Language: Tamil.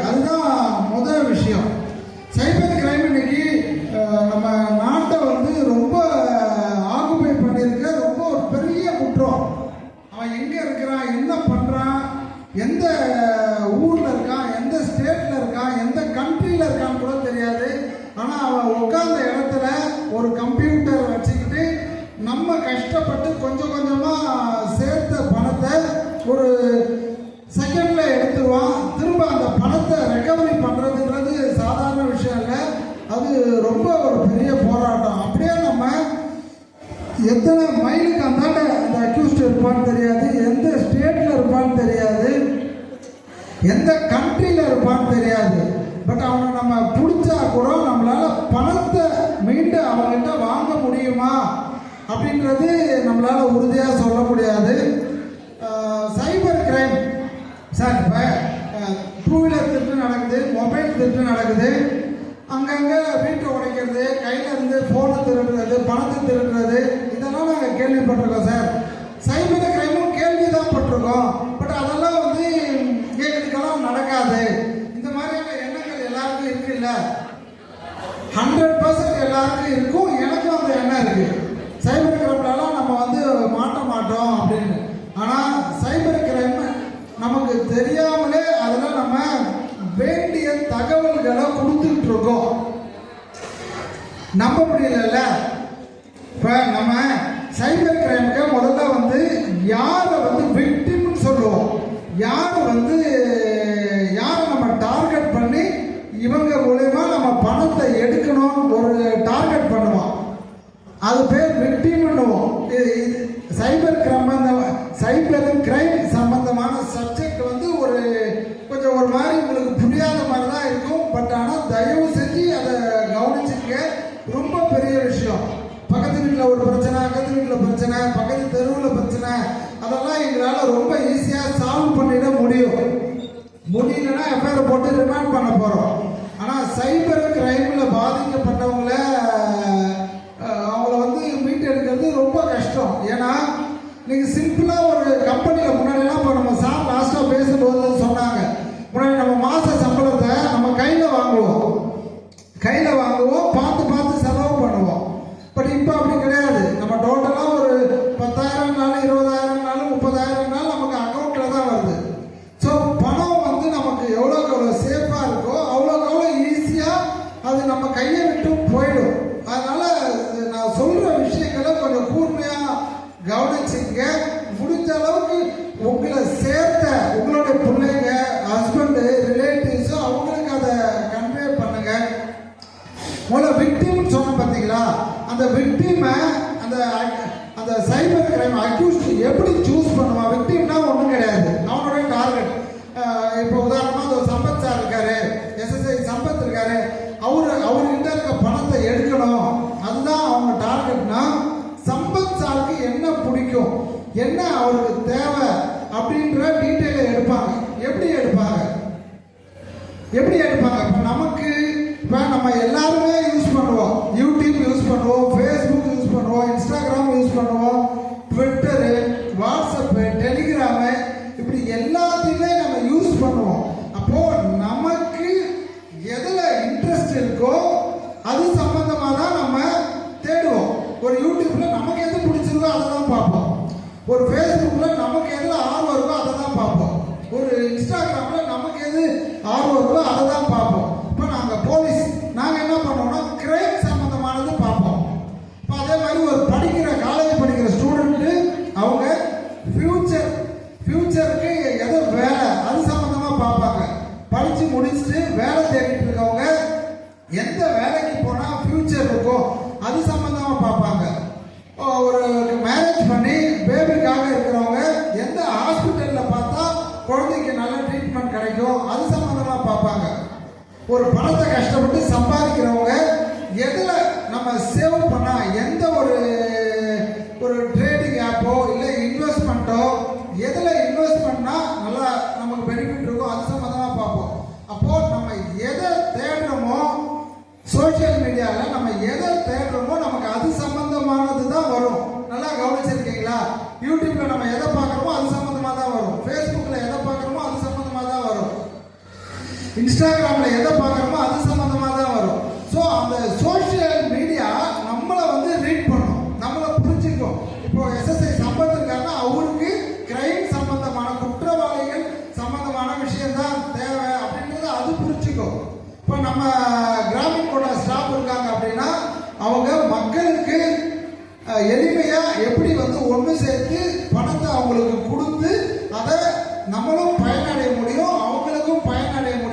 அதுதான் முதல் விஷயம். சைபர் கிரைம் இன்னைக்கு நம்ம நாட்டை வந்து ரொம்ப ஆக்குபை பண்ணியிருக்க ரொம்ப ஒரு பெரிய குற்றம். அவன் எங்கே இருக்கிறான், என்ன பண்ணுறான், எந்த ஊரில் இருக்கான், எந்த ஸ்டேட்டில் இருக்கான், எந்த கண்ட்ரியில் இருக்கான்னு கூட தெரியாது. ஆனால் அவன் உட்கார்ந்த இடத்துல ஒரு கம்ப்யூட்டர் வச்சுக்கிட்டு நம்ம கஷ்டப்பட்டு கொஞ்சம் கொஞ்சமாக சேர்த்த பணத்தை ஒரு செகண்டில் எடுத்துருவான். திரும்ப அந்த பணத்தை ரெக்கவரி பண்ணுறதுன்றது சாதாரண விஷயம் இல்லை. அது ரொம்ப ஒரு பெரிய போராட்டம். அப்படியே நம்ம எத்தனை மைலுக்கு அந்தாண்ட அந்த அக்யூஸ்ட் இருப்பான்னு தெரியாது, எந்த ஸ்டேட்டில் இருப்பான்னு தெரியாது, எந்த கண்ட்ரியில் இருப்பான்னு தெரியாது. பட் அவனை நம்ம பிடிச்சா கூட நம்மளால பணத்தை மீண்டும் அவங்ககிட்ட வாங்க முடியுமா அப்படின்றது நம்மளால உறுதியாக சொல்ல முடியாது. சைபர் கிரைம் சார், இப்போ டூ வீலர் திருட்டு நடக்குது, மொபைல் திருட்டு நடக்குது, அங்கங்கே வீட்டை உடைக்கிறது, கையில் இருந்து ஃபோனை திருடுறது, பணத்தை திருடுறது, இதெல்லாம் நாங்கள் கேள்விப்பட்டிருக்கோம் சார். சைபர் கிரைமும் கேள்வி தான் பட்டிருக்கோம். பட் அதெல்லாம் வந்து எங்களுக்கெல்லாம் நடக்காது. இந்த மாதிரியான எண்ணங்கள் எல்லாருக்கும் இருக்குல்ல, 100% எல்லாருக்கும் இருக்கும். எனக்கும் அந்த எண்ணம் இருக்கு, சைபர் கிரைம்லாம் நம்ம வந்து மாட்ட மாட்டோம் அப்படின்னு. ஆனால் சைபர் கிரைம் நமக்கு தெரியாமலே அதில் நம்ம வேண்டிய தகவல்களை கொடுத்துட்டு இருக்கோம். நம்ப முடியல. இப்போ நம்ம சைபர் கிரைமுக்கு முதல்ல வந்து யாரை வந்து விக்டிம்னு சொல்லுவோம், யாரை நம்ம டார்கெட் பண்ணி இவங்க மூலமா நம்ம பணத்தை எடுக்கணும் ஒரு டார்கெட் பண்ணுவோம். அது பேர் விக்டிம்னுவோம். சைபர் கிரைம் சம்பந்தமான சப்ஜெக்ட் வந்து கொஞ்சம் ஒரு மாதிரி உங்களுக்கு புரியாத மாதிரி தான் இருக்கும். பட் ஆனால் தயவு செஞ்சு அதை கவனிச்சுக்க. ரொம்ப பெரிய விஷயம். பக்கத்து வீட்டில் ஒரு பிரச்சனை, அக்கத்து வீட்டில் பிரச்சனை, பக்கத்து தெருவில் பிரச்சனை, அதெல்லாம் எங்களால் ரொம்ப ஈஸியாக சால்வ் பண்ணிட முடியலன்னா எஃப்ஐஆர் போட்டு ரிமாண்ட் பண்ண போகிறோம். ஆனால் சைபர் கிரைமில் பாதிக்கப்பட்டவங்கள அவங்கள வந்து மீட்டெடுக்கிறது ரொம்ப கஷ்டம். ஏன்னா நீங்கள் சிம்பிளாக ஒரு கம்பெனியில் முன்னாடிலாம் இப்போ நம்ம சார் லாஸ்ட்டாக பேசும்போது சொன்னாங்க, முன்னாடி நம்ம மாத சம்பளத்தை நம்ம கையில் வாங்குவோம், பார்த்து செலவு பண்ணுவோம். பட் இப்போ அப்படி கிடையாது. நம்ம டோட்டலாக ஒரு 10,000 20,000 30,000 நமக்கு அக்கௌண்ட்டில் தான் வருது. ஸோ பணம் வந்து நமக்கு எவ்வளோக்கு எவ்வளோ சேஃபாக இருக்கோ அவ்வளோக்கு எவ்வளோ ஈஸியாக அது நம்ம கையை விட்டு போயிடும். அதனால் நான் சொல்கிற விஷயங்களை கொஞ்சம் கூர்மையாக கவனிச்சுங்க. முடிஞ்ச அளவுக்கு உங்களை சேர்த்த உங்களுடைய பிள்ளைங்க, ஹஸ்பண்டு, ரிலேட்டிவ்ஸ் அவங்களுக்கு அதை கன்வே பண்ணுங்க. உங்களை விக்டிம்னு சொன்ன பார்த்தீங்களா, அந்த விக்டிமை அந்த சைபர் கிரைம் அக்யூஸ்ட் எப்படி சூஸ் பண்ணுவான்? விக்டிம்னா ஒன்றும் கிடையாது, அவனுடைய டார்கெட். இப்போ உதாரணமாக அந்த சம்பத் சார் இருக்காரு, SSI சம்பத் இருக்காரு, அவர்கிட்ட இருக்க பணத்தை எடுக்கணும், அதுதான் அவங்க டார்கெட்னா சம்பத் சாருக்கு என்ன பிடிக்கும், என்ன அவருக்கு தேவை அப்படின்ற டீட்டெயிலை எடுப்பாங்க. எப்படி எடுப்பாங்க? இப்போ நம்ம எல்லாருமே யூஸ் பண்ணுவோம். யூடியூப் யூஸ் பண்ணுவோம், ஃபேஸ்புக் யூஸ் பண்ணுவோம், இன்ஸ்டாகிராம் யூஸ் பண்ணுவோம், ட்விட்டரு, வாட்ஸ்அப்பு, டெலிகிராமு, இப்படி எல்லாத்தையுமே நம்ம யூஸ் பண்ணுவோம். அப்போ நமக்கு எதில் இன்ட்ரெஸ்ட் இருக்கோ அது சம்பந்தமாக தான் நம்ம தேடுவோம். ஒரு யூடியூப்ல நமக்கு எது பிடிச்சிருக்கோ அதை தான் பார்ப்போம். ஒரு ஃபேஸ்புக்ல நமக்கு எதில் ஆர்வம் இருக்கோ அதை தான் பார்ப்போம். ஒரு இன்ஸ்டாகிராம்ல நமக்கு எது ஆர்வம் இருக்கோ அதை தான் பார்ப்போம். இப்போ நாங்கள் போலீஸ், நாங்கள் என்ன பண்ணுவோம்னா கிரைம் சம்பந்தமானது பார்ப்போம். இப்போ அதே மாதிரி ஒரு காலேஜ் படிக்கிற ஸ்டூடெண்ட்டு அவங்க ஃபியூச்சருக்கு எதோ வேலை அது சம்பந்தமாக பார்ப்பாங்க. படித்து முடிச்சுட்டு வேலை தேடிட்டு இருக்கவங்க எந்த வேலைக்கு போனால் ஃபியூச்சர் இருக்கோ அது சம்பந்தமாக பார்ப்பாங்க. ஒரு மேரேஜ் பண்ணி பேபிக்காக இருக்கிறவங்க எந்த ஹாஸ்பிட்டலில் பார்த்தா குழந்தைக்கு நல்ல ட்ரீட்மெண்ட் கிடைக்கும் அது சம்பந்தமாக பார்ப்பாங்க. ஒரு பணத்தை கஷ்டப்பட்டு சம்பாதிக்கிறவங்க எதில் நம்ம சேவ் பண்ணால், எந்த ஒரு ட்ரேடிங் ஆப்போ இல்லை இன்வெஸ்ட்மெண்ட்டோ எதில் இன்வெஸ்ட் பண்ணால் நல்லா நமக்கு பெனிஃபிட் இருக்கும் அது சம்பந்தமாக பார்ப்போம். அப்போது நம்ம எதை தேடுறோமோ சோஷியல் மீடியாவில் நம்ம எதை தேடுறோமோ நமக்கு அது சம்பந்தமானது தான் வரும். நல்லா கவனிச்சிருக்கீங்களா? யூடியூப்ல நம்ம எதை பார்க்குறோமோ அது சம்பந்தமாக தான் வரும், ஃபேஸ்புக்கில் எதை பார்க்குறோமோ அது சம்பந்தமாக தான் வரும். இன்ஸ்டாகிராமில் எதை பார்க்குறோமோ அது சம்மந்தமாக தான் வரும். ஸோ அந்த சோஷியல் மீடியா நம்மளை வந்து ரீட் பண்ணும், நம்மளை புரிஞ்சுக்கும். இப்போ எஸ்எஸ்ஐ சம்பத் இருக்காருன்னா அவருக்கு கிரைம் சம்பந்தமான குற்றவாளிகள் சம்பந்தமான விஷயம்தான் தேவை அப்படின்றது அது புரிஞ்சுக்கும். இப்போ நம்ம கிராமின் கூட ஸ்டாஃப் இருக்காங்க அப்படின்னா அவங்க மக்களுக்கு எளிமையாக எப்படி வந்து ஒன்று சேர்த்து பணத்தை அவங்களுக்கு கொடுத்து அதை நம்மளும் பயன